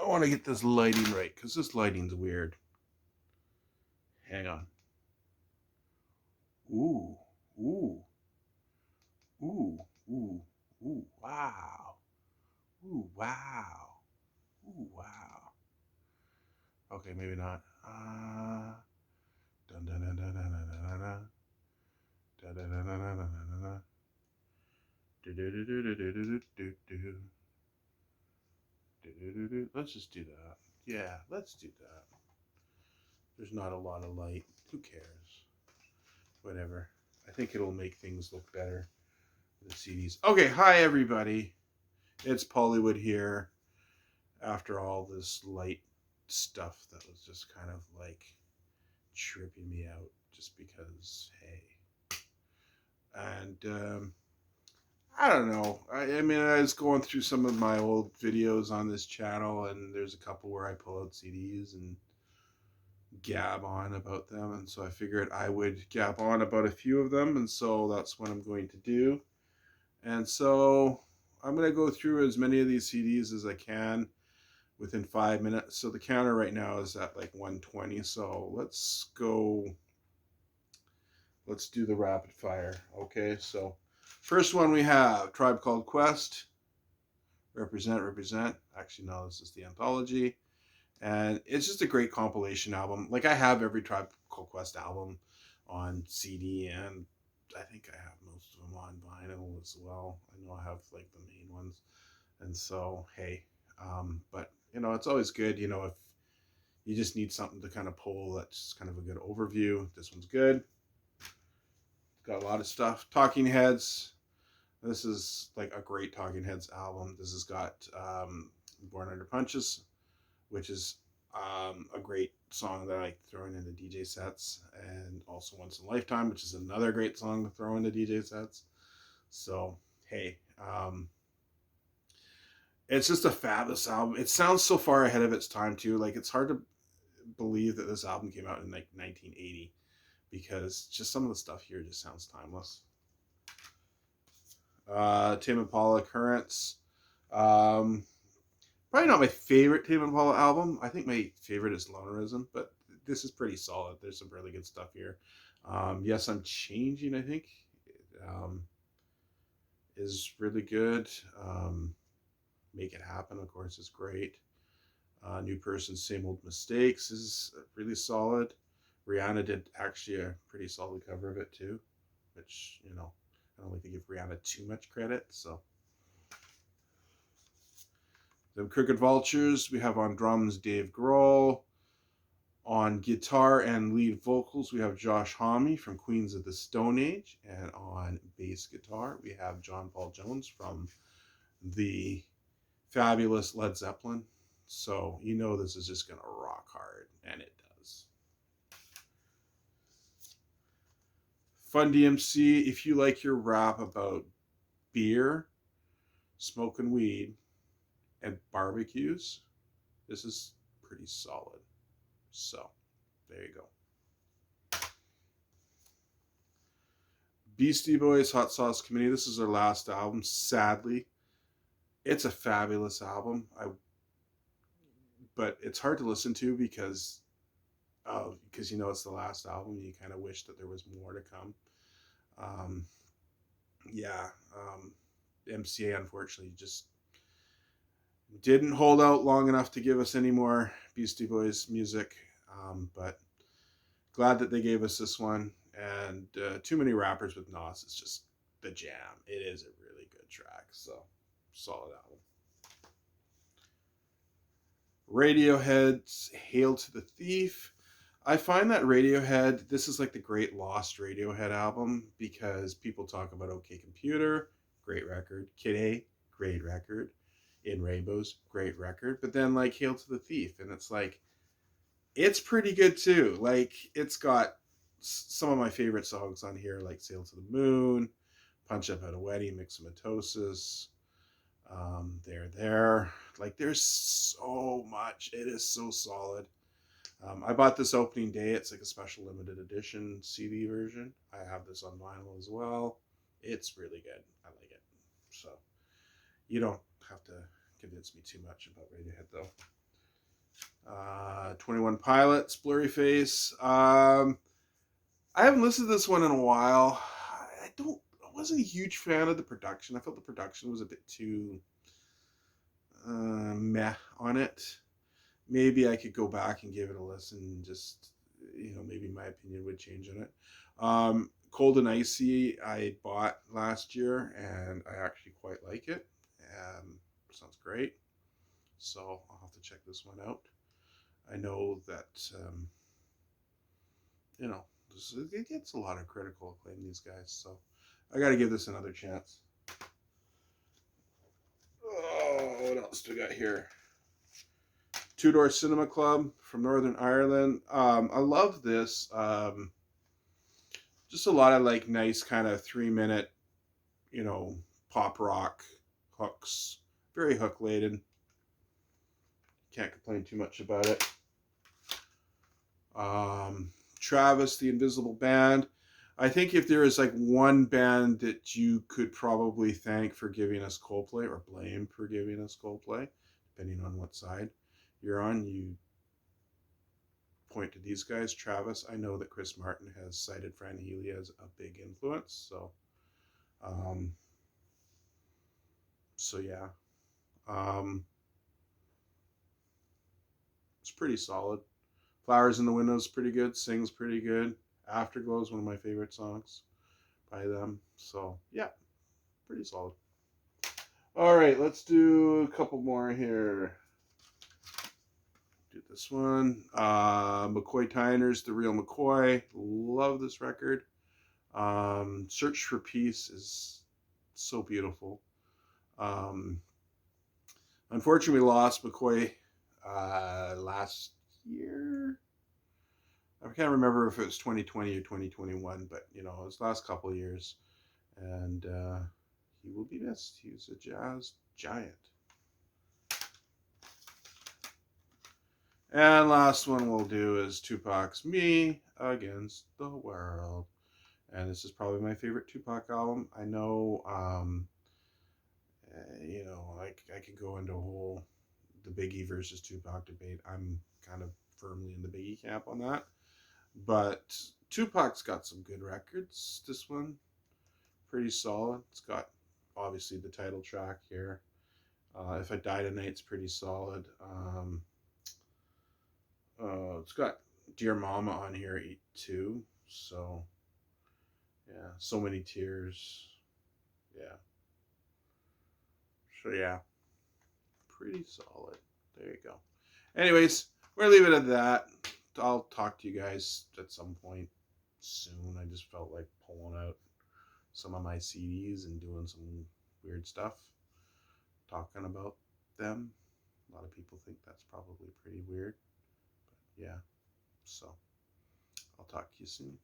I want to get this lighting right because this lighting's weird. Hang on. Ooh, ooh, ooh, ooh, ooh, wow. Ooh, wow. Ooh, wow. Okay, maybe not. Dun dun dun dun dun dun dun dun. Dun dun dun dun dun dun dun. Do do do do do do do do do. Do do do do. Let's just do that. Yeah, let's do that. There's not a lot of light. Who cares? Whatever. I think it'll make things look better. The CDs. Okay, hi everybody. It's Pollywood here. After all this light stuff that was just kind of like tripping me out, just because, hey. And I don't know. I mean, I was going through some of my old videos on this channel, and there's a couple where I pull out CDs and gab on about them, and so I figured I would gab on about a few of them, and so that's what I'm going to do. And so I'm going to go through as many of these CDs as I can within 5 minutes. So the counter right now is at like 120. So let's do the rapid fire. Okay, so first one we have Tribe Called Quest, Represent, Represent. Actually, no, this is the anthology. And it's just a great compilation album. Like, I have every Tribe Called Quest album on CD, and I think I have most of them on vinyl as well. I know I have like the main ones. And so, hey, but you know, it's always good, you know, if you just need something to kind of pull that's kind of a good overview. This one's good. Got a lot of stuff. Talking Heads. This is like a great Talking Heads album. This has got Born Under Punches, which is a great song that I throw in the DJ sets, and also Once in a Lifetime, which is another great song to throw in the DJ sets. So, hey, it's just a fabulous album. It sounds so far ahead of its time too. Like, it's hard to believe that this album came out in like 1980, because just some of the stuff here just sounds timeless. Tame Impala Currents. Probably not my favorite Tame Impala album. I think my favorite is Lonerism, but this is pretty solid. There's some really good stuff here. Yes, I'm Changing, I think, is really good. Make It Happen, of course, is great. New Person, Same Old Mistakes is really solid. Rihanna did actually a pretty solid cover of it too, which, you know, I don't like to give Rihanna too much credit. So, the Crooked Vultures, we have on drums Dave Grohl. On guitar and lead vocals, we have Josh Homme from Queens of the Stone Age. And on bass guitar, we have John Paul Jones from the fabulous Led Zeppelin. So, you know, this is just going to rock hard, and it does. Fun DMC, if you like your rap about beer, smoking weed, and barbecues, this is pretty solid. So, there you go. Beastie Boys, Hot Sauce Committee. This is their last album, sadly. It's a fabulous album. But it's hard to listen to because you know it's the last album. You kind of wish that there was more to come. MCA unfortunately just didn't hold out long enough to give us any more Beastie Boys music. But glad that they gave us this one. And Too Many Rappers with Nas is just the jam. It is a really good track. So, solid album. Radiohead's Hail to the Thief. I find that Radiohead, this is like the great lost Radiohead album, because people talk about OK Computer, great record. Kid A, great record. In Rainbows, great record. But then like Hail to the Thief, and it's like, it's pretty good too. Like, it's got some of my favorite songs on here, like Sail to the Moon, Punch Up at a Wedding, Mixomatosis, There. Like, there's so much. It is so solid. I bought this opening day. It's like a special limited edition CD version. I have this on vinyl as well. It's really good. I like it. So, you don't have to convince me too much about Radiohead, though. 21 Pilots Blurryface. I haven't listened to this one in a while. I wasn't a huge fan of the production. I felt the production was a bit too meh on it. Maybe I could go back and give it a listen and just, maybe my opinion would change on it. Cold and Icy I bought last year and I actually quite like it. Sounds great. So I'll have to check this one out. I know that, it gets a lot of critical acclaim, these guys. So I got to give this another chance. Oh, what else do we got here? Two Door Cinema Club from Northern Ireland. I love this. Just a lot of like nice kind of 3-minute, pop rock hooks. Very hook laden. Can't complain too much about it. Travis, the Invisible Band. I think if there is like one band that you could probably thank for giving us Coldplay or blame for giving us Coldplay, depending on what side you're on, you point to these guys. Travis, I know that Chris Martin has cited Fran Healy as a big influence, so yeah. It's pretty solid. Flowers in the Window is pretty good. Sings pretty good. Afterglow is one of my favorite songs by them. So yeah, pretty solid. All right, let's do a couple more here. Do this one. Mccoy Tyner's The Real Mccoy. Love this record. Search for Peace is so beautiful. Unfortunately, we lost Mccoy last year. I can't remember if it was 2020 or 2021, but it was the last couple of years, and he will be missed. He was a jazz giant. And last one we'll do is Tupac's Me Against the World, and this is probably my favorite Tupac album. I know, I could go into the Biggie versus Tupac debate. I'm kind of firmly in the Biggie camp on that. But Tupac's got some good records. This one, pretty solid. It's got, obviously, the title track here. If I Die Tonight's pretty solid. It's got Dear Mama on here too. So, yeah. So Many Tears. Yeah. So, yeah. Pretty solid. There you go. Anyways, we're going to leave it at that. I'll talk to you guys at some point soon. I just felt like pulling out some of my CDs and doing some weird stuff, talking about them. A lot of people think that's probably pretty weird, but yeah. So I'll talk to you soon.